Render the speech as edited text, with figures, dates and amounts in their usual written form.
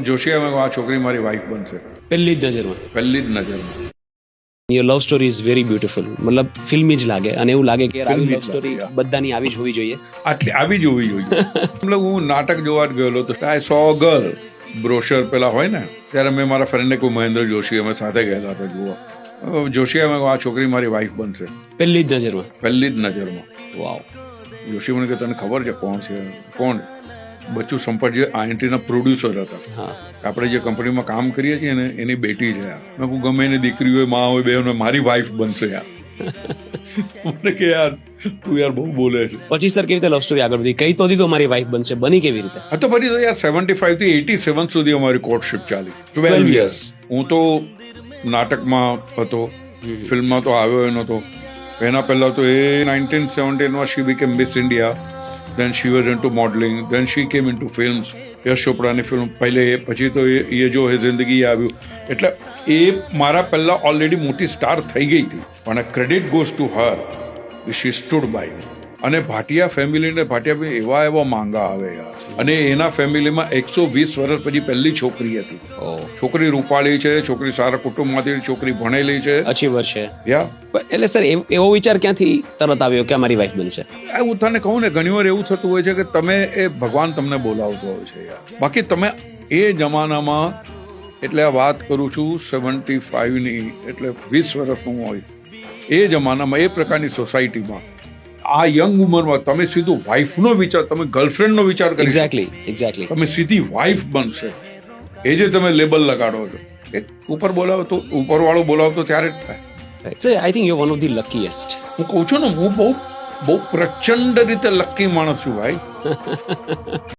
જોશિયા આ છોકરી મારી વાઈફ બનશે પહેલી જ નજરમાં. પહેલી જ નજરમાં. Your love story is very beautiful. મતલબ ફિલ્મી જ લાગે અને એવું લાગે કે યાર આવી Filmy લવ જ સ્ટોરી લાગે, બધાની આવી જ હોવી જોઈએ. આટલી આવી જ હોવી જોઈએ. મતલબ હું નાટક જોવા જ ગયેલો તો આઈ સો ગર્લ બ્રોશર પેલા હોય ને ત્યારે મેં મારા ફ્રેન્ડને કોઈ મહેન્દ્ર જોશી અમે સાથે ગયેલા હતા જોવા. જોશિયા આ છોકરી મારી વાઈફ બનશે પહેલી જ નજરમાં. પહેલી જ નજરમાં. વાવ. જોશી મને કે તને ખબર છે કોણ છે? કોણ? બચ્ચુ સંપત જે આઈએનટીના પ્રોડ્યુસર હતા. હા. આપણે જે કંપનીમાં કામ કરીએ છીએ ને એની બેટી છે. મેં કહું ગમે એની દીકરી હોય, માં હોય, બેન હોય, મારી વાઈફ બનશે યાર. મને કે યાર તું યાર બહુ બોલે છે. પછી સર કેવી રીતે લવ સ્ટોરી આગળ વધી? કઈ તો હતી તો મારી વાઈફ બનશે, બની કેવી રીતે? હા તો પછી તો યાર 75 થી 87 સુધી અમારી કોર્ટશિપ ચાલી. 12 years. હું તો નાટકમાં હતો, ફિલ્મમાં તો આવ્યો નહોતો. એના પહેલા તો એ 1917 she became Miss India, then she was into modeling, then she came into films. Yash ચોપડાની ફિલ્મ પહેલે, પછી તો એ જો હે જિંદગી આવ્યું. એટલે એ મારા પહેલા ઓલરેડી મોટી સ્ટાર થઈ ગઈ હતી, પણ credit goes to her, she stood by. અને ભાટિયા ફેમિલીને ભાટિયા એવા માંગા આવે યાર. અને એના ફેમિલીમાં 120 વર્ષ પછી પહેલી છોકરી હતી. છોકરી રૂપાળી છે, છોકરી સારા કુટુંબમાંથી, છોકરી ભણેલી છે, અચીવર છે. યા એટલે સર એવો વિચાર ક્યાંથી તરત આવ્યો કે મારી વાઈફ બનશે? હું તને કહું ને, ઘણી વાર એવું થતું હોય છે કે તમે એ ભગવાન તમને બોલાવતો હોય છે યાર. બાકી તમે એ જમાનામાં, એટલે આ વાત કરું છું 75ની, એટલે 20 વર્ષનું હોય એ જમાનામાં, એ પ્રકારની સોસાયટીમાં આ યંગ ઉંમરમાં તમે સીધું વાઈફનો વિચાર, તમે ગર્લફ્રેન્ડનો વિચાર કરી, એક્ઝેક્ટલી તમે સીધી વાઈફ બનશે, એ જે તમે લેબલ લગાડો છો, એ ઉપરવાળો બોલાવતો ત્યારે જ થાય. So I think you one of the luckiest. હું કહું છું ને, હું બહુ પ્રચંડ રીતે લકી માણસ છું ભાઈ.